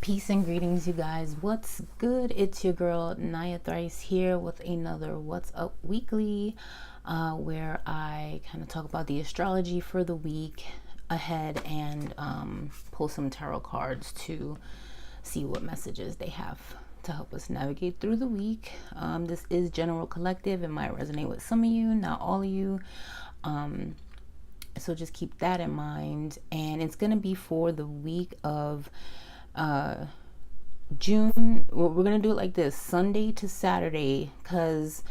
Peace and greetings, you guys. What's good? It's your girl Naya Thryce here with another What's Up Weekly, where I kind of talk about the astrology for the week ahead and pull some tarot cards to see what messages they have to help us navigate through the week. This is general collective. It might resonate with some of you, not all of you. So just keep that in mind. And it's going to be for the week of June. We're gonna do it like this: Sunday to Saturday, because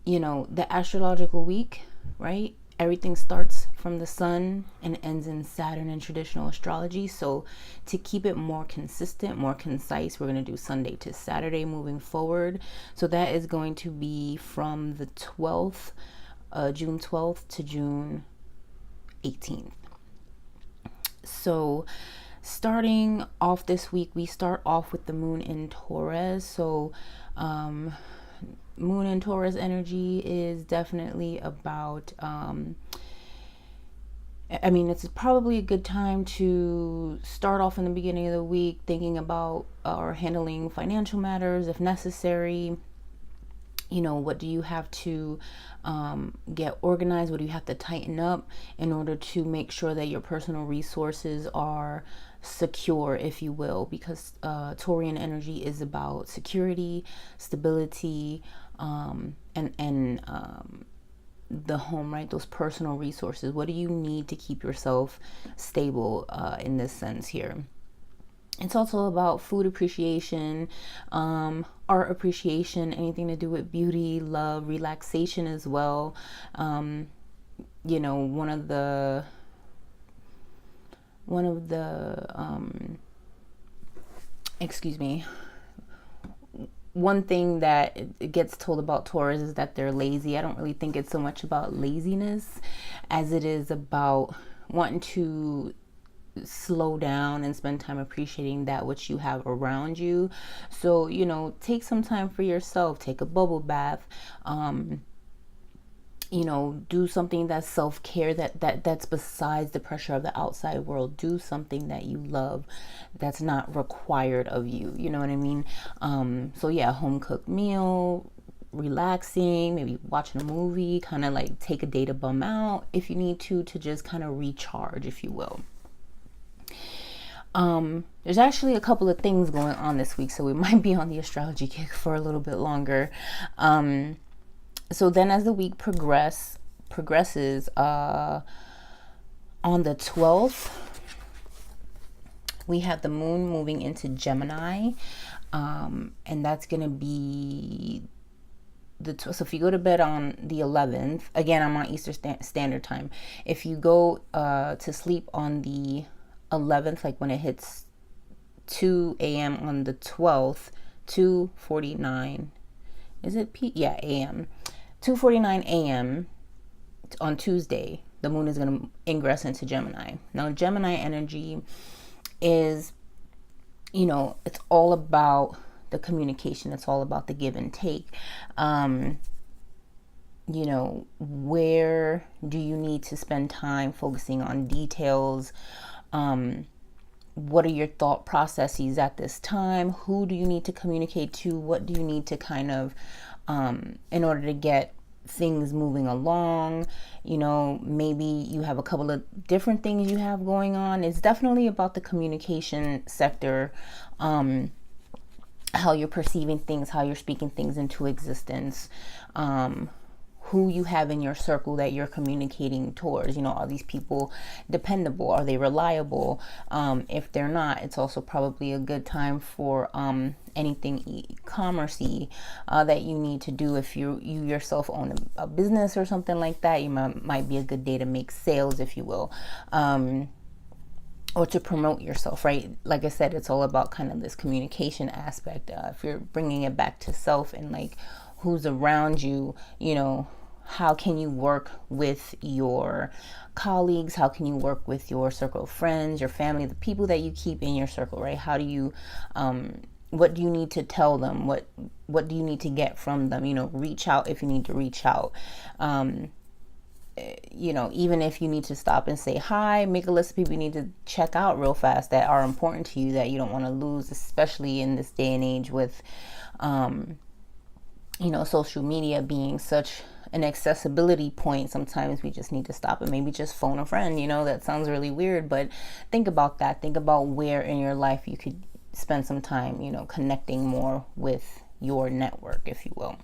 the astrological week, right? Everything starts from the sun and ends in Saturn in traditional astrology. So to keep it more consistent, more concise, we're going to do Sunday to Saturday moving forward. So that is going to be from the 12th, June 12th to June 18th. So starting off this week, we start off with the moon in Taurus. So moon in Taurus energy is definitely about it's probably a good time to start off in the beginning of the week thinking about or handling financial matters if necessary. What do you have to get organized? What do you have to tighten up in order to make sure that your personal resources are secure, if you will? Because Taurian energy is about security, stability, and the home, right? Those personal resources. What do you need to keep yourself stable in this sense here? It's also about food appreciation, art appreciation, anything to do with beauty, love, relaxation as well. One of the one thing that it gets told about Taurus is that they're lazy. I don't really think it's so much about laziness as it is about wanting to slow down and spend time appreciating that which you have around you. So take some time for yourself, take a bubble bath, do something that's self-care, that's besides the pressure of the outside world. Do something that you love that's not required of you, you know what I mean? Home cooked meal, relaxing, maybe watching a movie, kind of like take a day to bum out if you need to just kind of recharge, if you will. There's actually a couple of things going on this week, so we might be on the astrology kick for a little bit longer. So then as the week progresses, on the 12th, we have the moon moving into Gemini, and that's going to be so if you go to bed on the 11th, again, I'm on Eastern Standard Time. If you go to sleep on the 11th, like when it hits 2 a.m. on the 12th, 2:49, is it a.m. 2:49 a.m. on Tuesday, the moon is going to ingress into Gemini. Now, Gemini energy is, it's all about the communication. It's all about the give and take. Where do you need to spend time focusing on details? What are your thought processes at this time? Who do you need to communicate to? What do you need to kind of, in order to get things moving along? Maybe you have a couple of different things you have going on. It's definitely about the communication sector, how you're perceiving things, how you're speaking things into existence, who you have in your circle that you're communicating towards. Are these people dependable? Are they reliable? If they're not, it's also probably a good time for anything e-commerce-y that you need to do. If you yourself own a business or something like that, you might be a good day to make sales, if you will, or to promote yourself, right? Like I said, it's all about kind of this communication aspect. If you're bringing it back to self and like who's around you, how can you work with your colleagues? How can you work with your circle of friends, your family, the people that you keep in your circle, right? How do you, what do you need to tell them? What do you need to get from them? Reach out if you need to reach out. even if you need to stop and say hi, make a list of people you need to check out real fast that are important to you, that you don't want to lose, especially in this day and age with, social media being such an accessibility point. Sometimes we just need to stop and maybe just phone a friend. That sounds really weird, but think about that. Think about where in your life you could spend some time, connecting more with your network, if you will.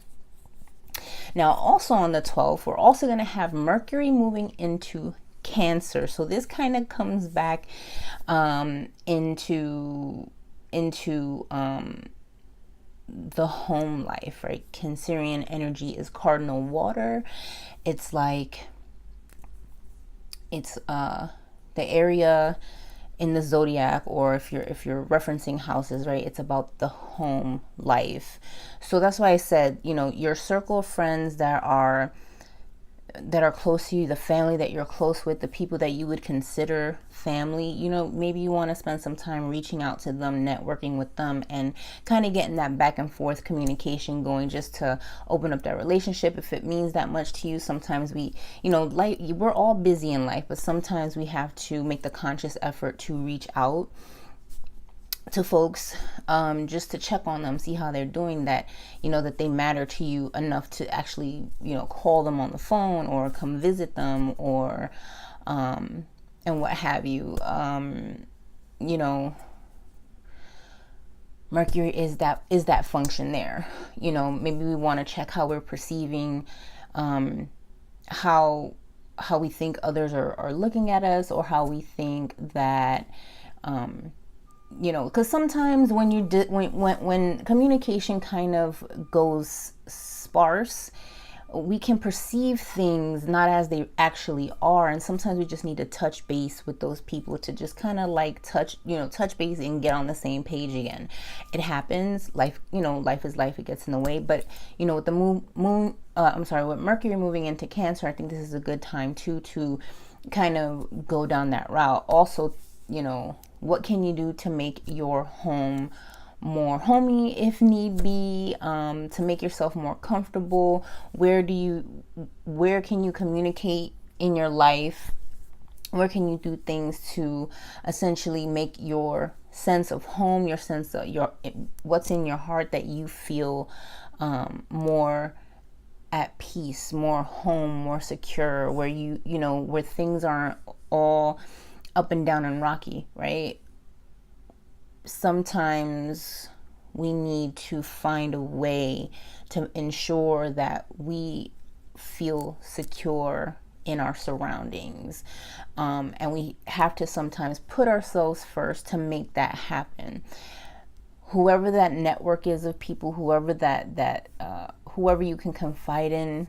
Now, also on the 12th, we're also going to have Mercury moving into Cancer. So this kind of comes back into the home life, right? Cancerian energy is cardinal water. It's like it's the area in the zodiac, or if you're referencing houses, right, it's about the home life. So that's why I said, your circle of friends that are close to you, the family that you're close with, the people that you would consider family, maybe you want to spend some time reaching out to them, networking with them, and kind of getting that back and forth communication going, just to open up that relationship if it means that much to you. Sometimes we're all busy in life, but sometimes we have to make the conscious effort to reach out to folks, just to check on them, see how they're doing, that that they matter to you enough to actually call them on the phone or come visit them, or and what have you. Mercury is that function there. Maybe we want to check how we're perceiving, how we think others are looking at us, or how we think that because sometimes when when communication kind of goes sparse, we can perceive things not as they actually are, and sometimes we just need to touch base with those people to just kind of like touch base and get on the same page again. It happens. Life is life. It gets in the way. But with the with Mercury moving into Cancer, I think this is a good time to kind of go down that route. Also, what can you do to make your home more homey if need be, to make yourself more comfortable? Where can you communicate in your life? Where can you do things to essentially make your sense of home, your sense of what's in your heart, that you feel more at peace, more home, more secure, where where things aren't all up and down and rocky, right? Sometimes we need to find a way to ensure that we feel secure in our surroundings, and we have to sometimes put ourselves first to make that happen. Whoever that network is of people, whoever whoever you can confide in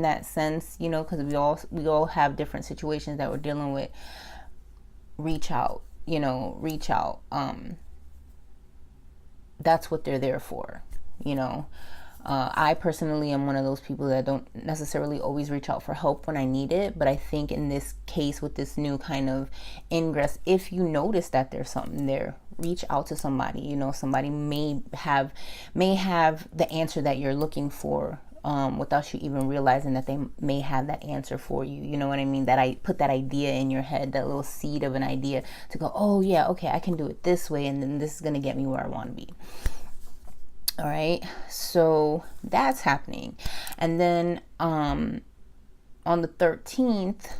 that sense, because we all have different situations that we're dealing with. Reach out. That's what they're there for. I personally am one of those people that don't necessarily always reach out for help when I need it, but I think in this case, with this new kind of ingress, if you notice that there's something there, reach out to somebody. Somebody may have the answer that you're looking for, without you even realizing that they may have that answer for you. You know what I mean? That I put that idea in your head, that little seed of an idea to go, oh yeah, okay, I can do it this way, and then this is going to get me where I want to be. All right, so that's happening. And then on the 13th,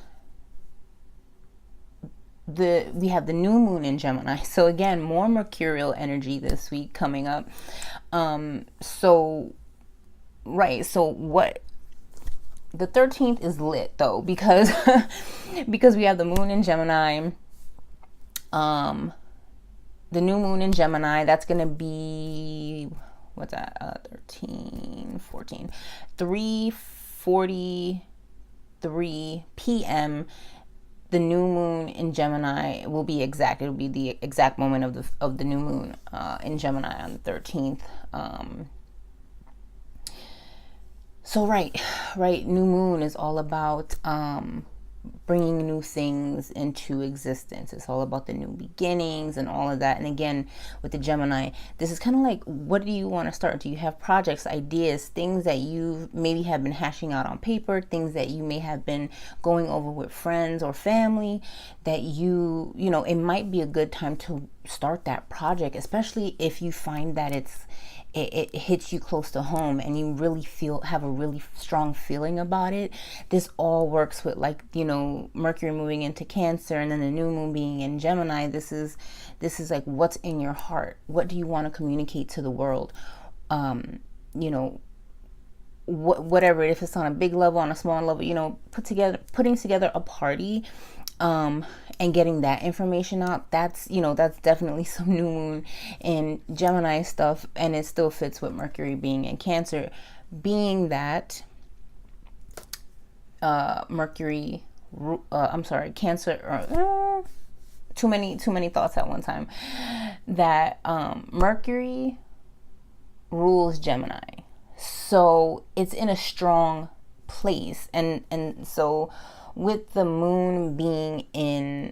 we have the new moon in Gemini. So again, more mercurial energy this week coming up. So what the 13th is lit though, because because we have the moon in Gemini, the new moon in Gemini. That's gonna be, what's that, 13, 14, 3:43 p.m. The new moon in Gemini will be exact. It'll be the exact moment of the new moon in Gemini on the 13th. So right, new moon is all about bringing new things into existence. It's all about the new beginnings and all of that. And again, with the Gemini, this is kind of like, what do you want to start? Do you have projects, ideas, things that you maybe have been hashing out on paper, things that you may have been going over with friends or family that you know, it might be a good time to start that project, especially if you find that it hits you close to home and you really have a really strong feeling about it. This all works with, like, you know, Mercury moving into Cancer and then the new moon being in Gemini. This is like, what's in your heart? What do you want to communicate to the world? You know, whatever, if it's on a big level, on a small level, you know, putting together a party, and getting that information out. That's, you know, that's definitely some new moon in Gemini stuff, and it still fits with Mercury being in Cancer, being that Cancer, too many thoughts at one time, that Mercury rules Gemini, so it's in a strong place, and so with the moon being in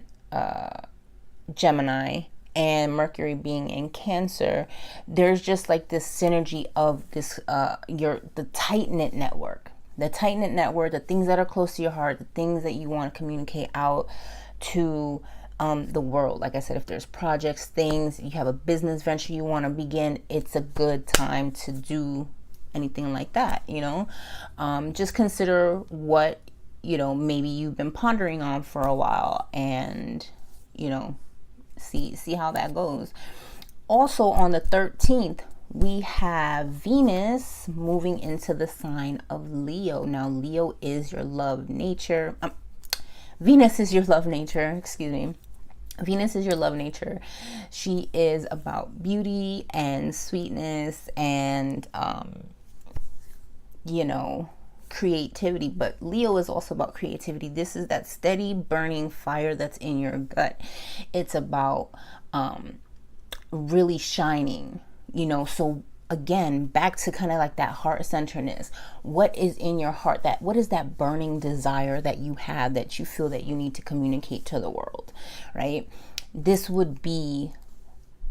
Gemini and Mercury being in Cancer, there's just like this synergy of this the tight-knit network, the things that are close to your heart, the things that you want to communicate out to the world. Like I said, if there's projects, things, you have a business venture you want to begin, it's a good time to do anything like that, you know. Just consider what, you know, maybe you've been pondering on for a while, and, you know, see how that goes. Also on the 13th, we have Venus moving into the sign of Leo. Now, Leo is your love nature. Venus is your love nature, excuse me. Venus is your love nature. She is about beauty and sweetness and, you know, creativity, but Leo is also about creativity. This is that steady burning fire that's in your gut. It's about really shining, you know. So again, back to kind of like that heart centeredness. What is in your heart? What is that burning desire that you have, that you feel that you need to communicate to the world, right? This would be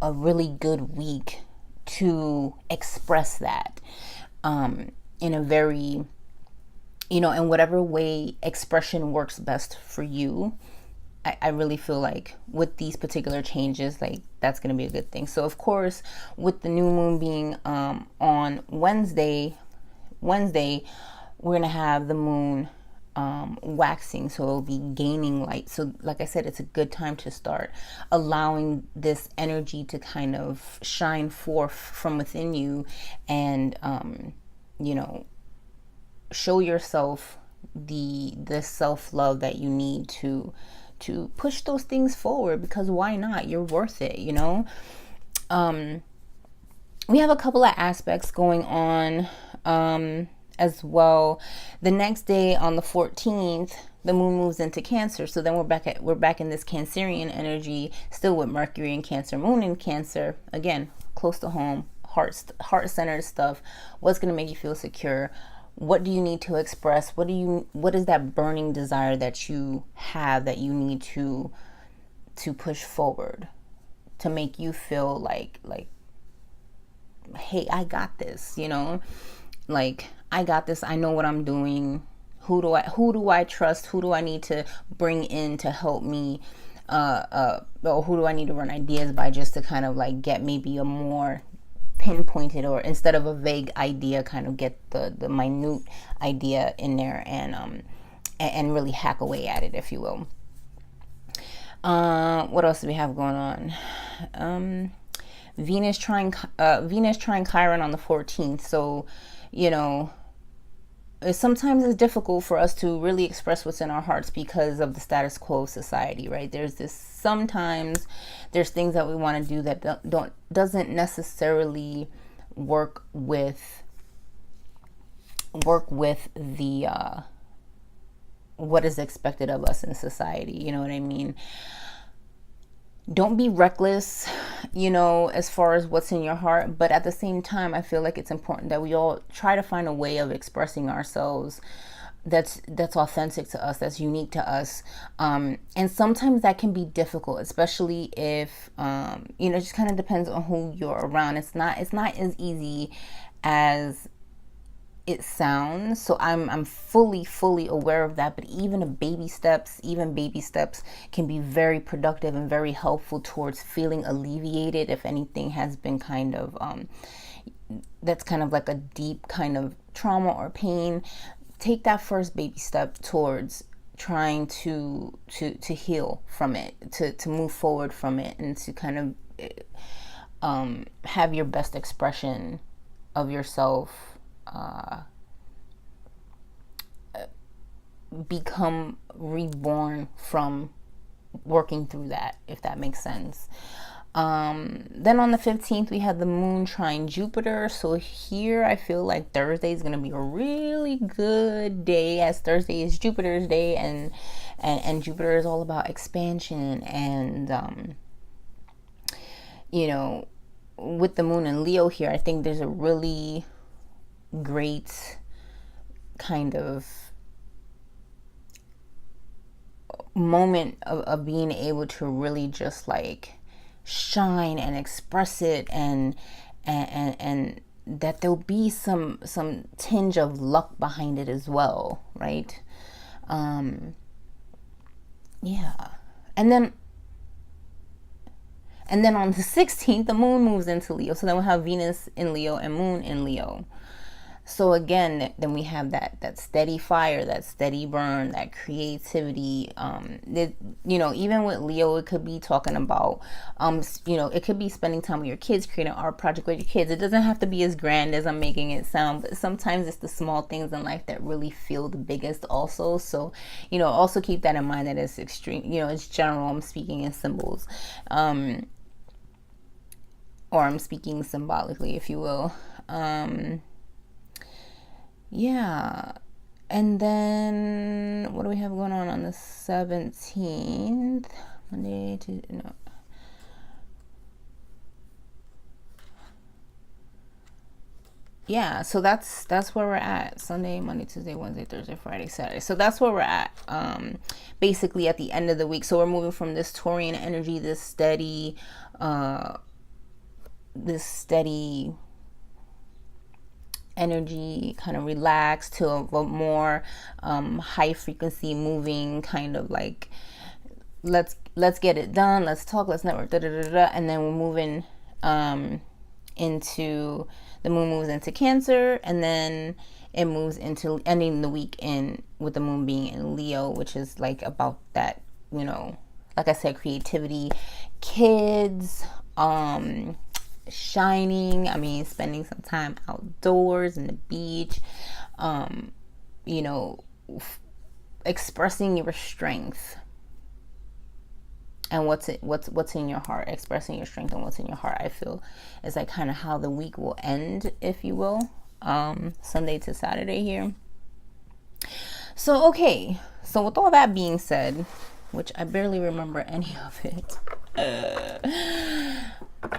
a really good week to express that in a very, you know, in whatever way expression works best for you. I really feel like with these particular changes, like, that's going to be a good thing. So of course, with the new moon being on Wednesday, we're going to have the moon waxing, so it'll be gaining light. So like I said, it's a good time to start allowing this energy to kind of shine forth from within you, and you know, show yourself the self-love that you need to push those things forward, because why not? You're worth it, you know. We have a couple of aspects going on as well. The next day, on the 14th, the moon moves into Cancer, so then we're back in this Cancerian energy, still with Mercury in Cancer, moon in Cancer, again close to home, heart-centered stuff. What's going to make you feel secure? What do you need to express? What is that burning desire that you have, that you need to push forward, to make you feel like, hey, I got this, you know, like, I got this. I know what I'm doing. Who do I trust? Who do I need to bring in to help me? Or who do I need to run ideas by, just to kind of like get maybe a more pinpointed, or instead of a vague idea, kind of get the minute idea in there, and really hack away at it, if you will. What else do we have going on? Venus trying Chiron on the 14th. So, you know, sometimes it's difficult for us to really express what's in our hearts because of the status quo of society, right? Sometimes there's things that we want to do that doesn't necessarily work with the what is expected of us in society, you know what I mean? Don't be reckless, you know, as far as what's in your heart. But at the same time, I feel like it's important that we all try to find a way of expressing ourselves that's authentic to us, that's unique to us. And sometimes that can be difficult, especially if it just kind of depends on who you're around. It's not as easy as it sounds. So I'm fully aware of that. But even baby steps can be very productive and very helpful towards feeling alleviated if anything has been kind of that's kind of like a deep kind of trauma or pain. Take that first baby step towards trying to heal from it, to move forward from it, and to kind of have your best expression of yourself become reborn from working through that, if that makes sense. Then on the 15th, we had the moon trine Jupiter. So here I feel like Thursday is going to be a really good day, as Thursday is Jupiter's day, and Jupiter is all about expansion. And, with the moon in Leo here, I think there's a really great kind of moment of being able to really just like shine and express it, and that there'll be some tinge of luck behind it as well, right? Yeah. And then on the 16th, the moon moves into Leo. So then we'll have Venus in Leo and moon in Leo. So again, then we have that steady fire, that steady burn, that creativity. Even with Leo, it could be talking about, it could be spending time with your kids, creating an art project with your kids. It doesn't have to be as grand as I'm making it sound, but sometimes it's the small things in life that really feel the biggest also. So, also keep that in mind, that it's extreme, it's general. I'm speaking in symbols, or I'm speaking symbolically, if you will. Yeah. And then what do we have going on the 17th? Monday, Tuesday, no. Yeah, so that's where we're at. Sunday, Monday, Tuesday, Wednesday, Thursday, Friday, Saturday. So that's where we're at. Basically at the end of the week. So we're moving from this Taurian energy, this steady energy, kind of relaxed, to a more high frequency moving, kind of like let's get it done, let's talk, let's network, and then we're moving into, the moon moves into Cancer, and then it moves into ending the week in with the moon being in Leo, which is like about that, like I said, creativity, kids, shining. Spending some time outdoors in the beach, expressing your strength and what's in your heart. Expressing your strength and what's in your heart, I feel, is like kind of how the week will end, if you will, Sunday to Saturday here. So okay, so with all that being said, which I barely remember any of it,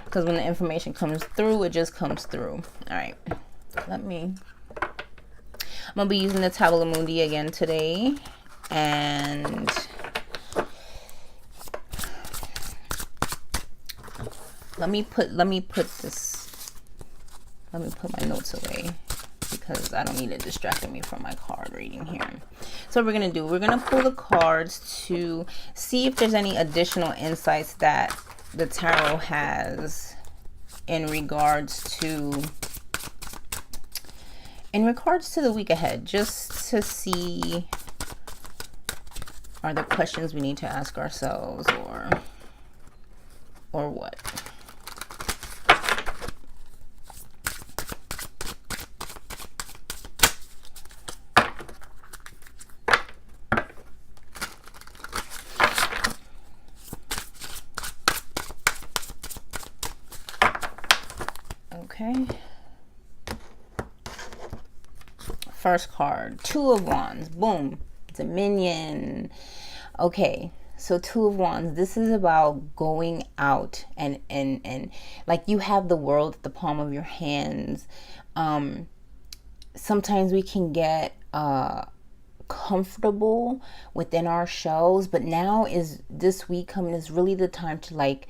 because when the information comes through, it just comes through. All right, I'm gonna be using the Tabula Mundi again today, and let me put my notes away, because I don't need it distracting me from my card reading here. So what we're gonna do, we're gonna pull the cards to see if there's any additional insights that the tarot has in regards to the week ahead, just to see, are there questions we need to ask ourselves, or what. Okay. First card, Two of Wands. Boom. Dominion. Okay. So Two of Wands, this is about going out and like you have the world at the palm of your hands. Sometimes we can get comfortable within our shells, but now is this week coming is really the time to like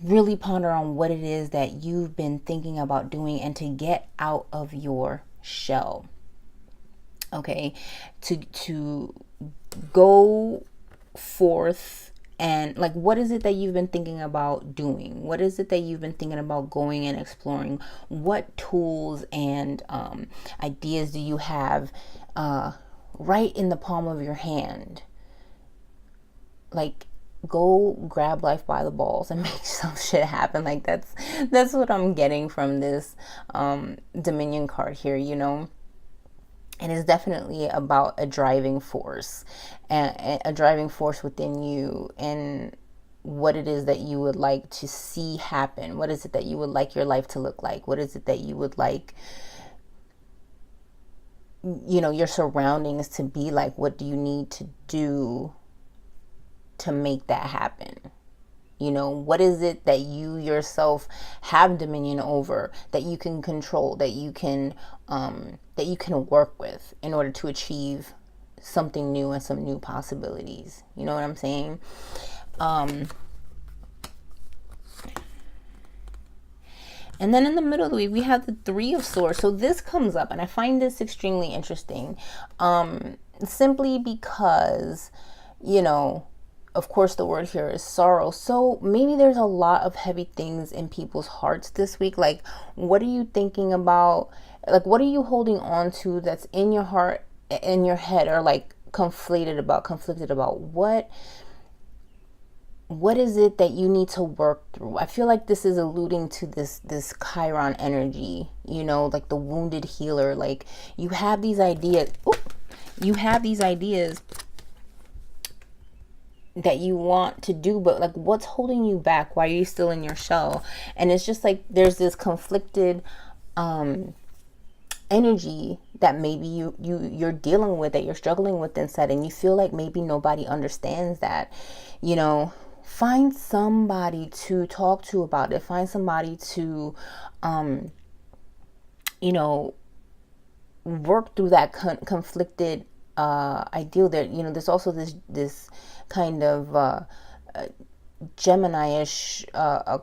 really ponder on what it is that you've been thinking about doing and to get out of your shell. Okay, to go forth and like, what is it that you've been thinking about doing? What is it that you've been thinking about going and exploring? What tools and ideas do you have right in the palm of your hand? Like, go grab life by the balls and make some shit happen. Like, that's what I'm getting from this Dominion card here, you know. And it's definitely about a driving force, and a driving force within you, and what it is that you would like to see happen. What is it that you would like your life to look like? What is it that you would like, you know, your surroundings to be like? What do you need to do to make that happen? You know, what is it that you yourself have dominion over, that you can control, that you can work with in order to achieve something new and some new possibilities? You know what I'm saying? And then in the middle of the week, we have the Three of Swords. So this comes up, and I find this extremely interesting, simply because, you know, of course, the word here is sorrow. So maybe there's a lot of heavy things in people's hearts this week. Like, what are you thinking about? Like, what are you holding on to that's in your heart, in your head, or like conflicted about? What is it that you need to work through? I feel like this is alluding to this Chiron energy, you know, like the wounded healer. Like, you have these ideas. That you want to do, but like, what's holding you back? Why are you still in your shell? And it's just like there's this conflicted energy that maybe you're dealing with, that you're struggling with inside, and you feel like maybe nobody understands that. You know, find somebody to talk to about it. Find somebody to you know, work through that conflicted ideal. There, you know, there's also this kind of Gemini-ish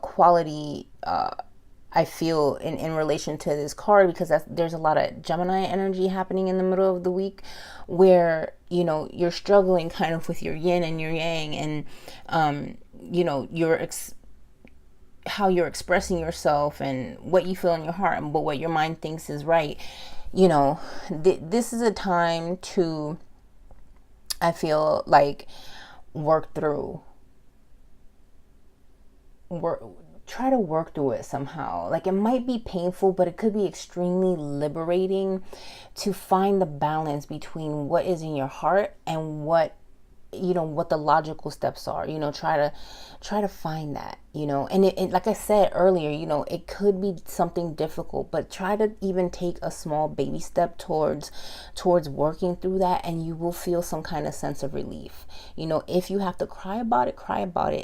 quality, I feel, in relation to this card, because there's a lot of Gemini energy happening in the middle of the week, where, you know, you're struggling kind of with your yin and your yang, and you know, how you're expressing yourself and what you feel in your heart, but what your mind thinks is right. You know, this is a time to, I feel like, try to work through it somehow. Like, it might be painful, but it could be extremely liberating to find the balance between what is in your heart and what, you know, what the logical steps are. You know, try to find that, you know. And it, like I said earlier, you know, it could be something difficult, but try to even take a small baby step towards working through that, and you will feel some kind of sense of relief. You know, if you have to cry about it,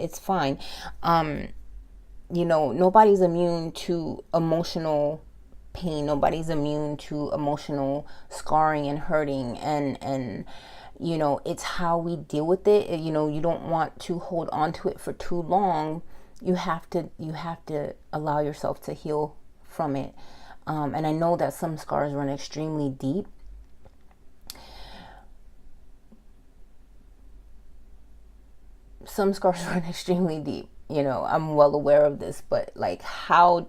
it's fine. You know, nobody's immune to emotional pain. Nobody's immune to emotional scarring and hurting, and you know, it's how we deal with it. You know, you don't want to hold on to it for too long. You have to allow yourself to heal from it. And I know that some scars run extremely deep. You know, I'm well aware of this, but like, how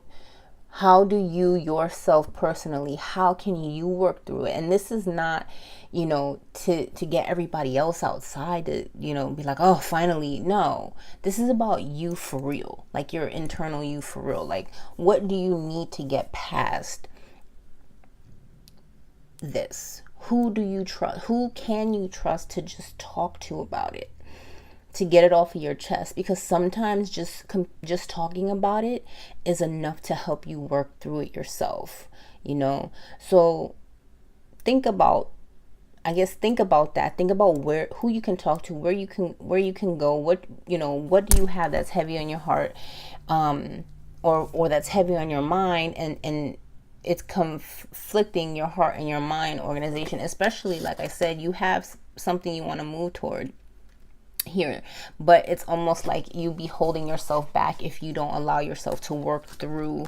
do you yourself personally, how can you work through it? And this is not, you know, to get everybody else outside to, you know, be like, oh, finally. No, this is about you for real, like your internal you for real. Like, what do you need to get past this? Who do you trust? Who can you trust to just talk to about it, to get it off of your chest? Because sometimes just talking about it is enough to help you work through it yourself, you know. So think about that. Think about who you can talk to, where you can go, what, you know, what do you have that's heavy on your heart, or that's heavy on your mind, and it's conflicting your heart and your mind organization, especially like I said, you have something you want to move toward here, but it's almost like you be holding yourself back if you don't allow yourself to work through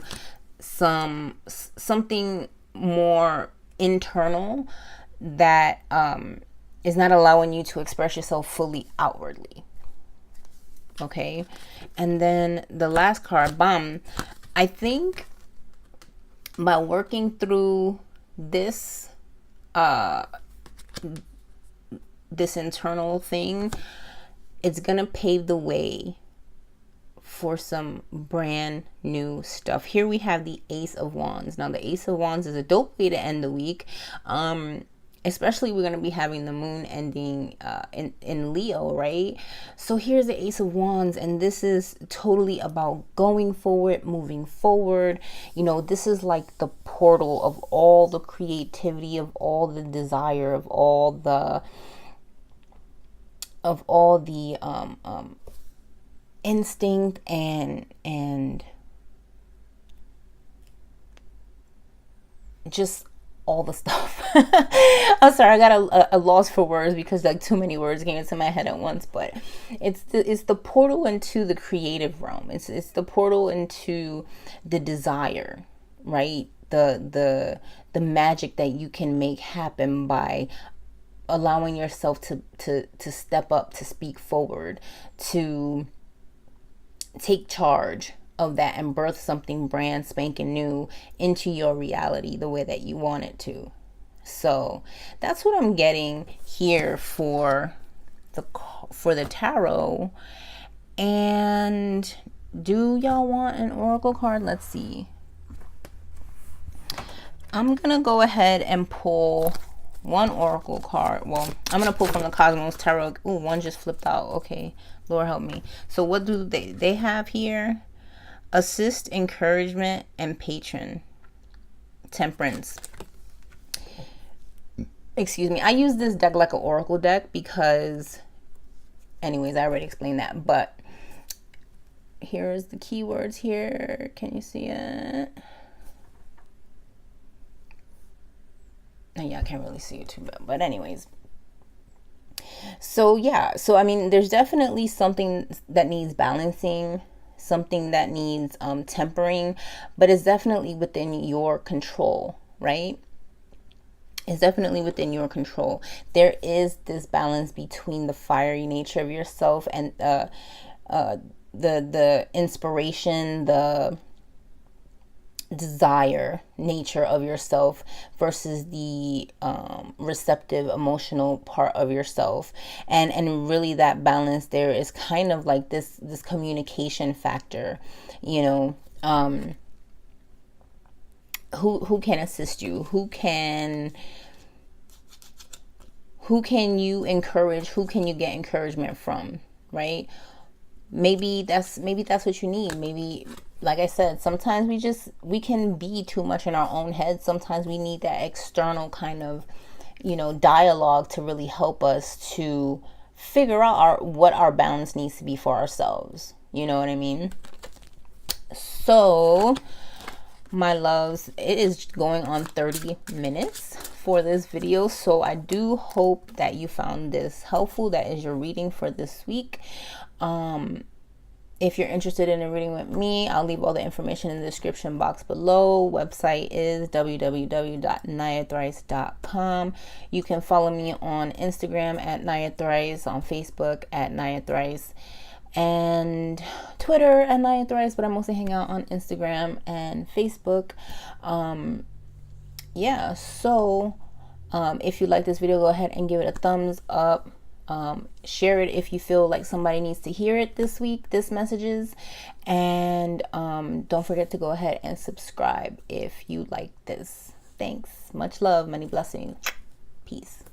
something more internal that is not allowing you to express yourself fully outwardly. Okay, and then the last card, Bum. I think by working through this this internal thing, it's gonna pave the way for some brand new stuff. Here we have the Ace of Wands. Now the Ace of Wands is a dope way to end the week. Especially we're going to be having the moon ending in Leo, right? So here's the Ace of Wands, and this is totally about going forward, moving forward. You know, this is like the portal of all the creativity, of all the desire, of all the instinct and just all the stuff. I'm sorry, I got a loss for words because like too many words came into my head at once. But it's the portal into the creative realm. It's the portal into the desire, right? The magic that you can make happen by allowing yourself to step up, to speak forward, to take charge of that and birth something brand spanking new into your reality the way that you want it to. So that's what I'm getting here for the tarot. And do y'all want an oracle card? Let's see. I'm gonna go ahead and pull one oracle card. Well, I'm gonna pull from the Cosmos Tarot. Ooh, one just flipped out. Okay, Lord help me. So what do they have here? Assist, encouragement, and patron. Temperance. Excuse me. I use this deck like an oracle deck because, anyways, I already explained that. But here's the keywords here. Can you see it? Yeah, I can't really see it too bad. But anyways. So yeah. So I mean, there's definitely something that needs balancing, something that needs tempering, but it's definitely within your control, right? It's definitely within your control. There is this balance between the fiery nature of yourself and the inspiration, the desire nature of yourself versus the receptive emotional part of yourself, and really that balance there is kind of like this communication factor, you know. Who can assist you, who can you encourage, who can you get encouragement from, right? Maybe that's what you need. Maybe, like I said, sometimes we can be too much in our own heads. Sometimes we need that external kind of, you know, dialogue to really help us to figure out what our balance needs to be for ourselves. You know what I mean? So, my loves, it is going on 30 minutes for this video. So I do hope that you found this helpful. That is your reading for this week. If you're interested in a reading with me, I'll leave all the information in the description box below. Website is www.nayathryce.com. You can follow me on Instagram at nayathryce, on Facebook at nayathryce, and Twitter at nayathryce, but I mostly hang out on Instagram and Facebook. Yeah, so if you like this video, go ahead and give it a thumbs up. Share it if you feel like somebody needs to hear it this week, this messages, and don't forget to go ahead and subscribe if you like this. Thanks, much love, many blessings, peace.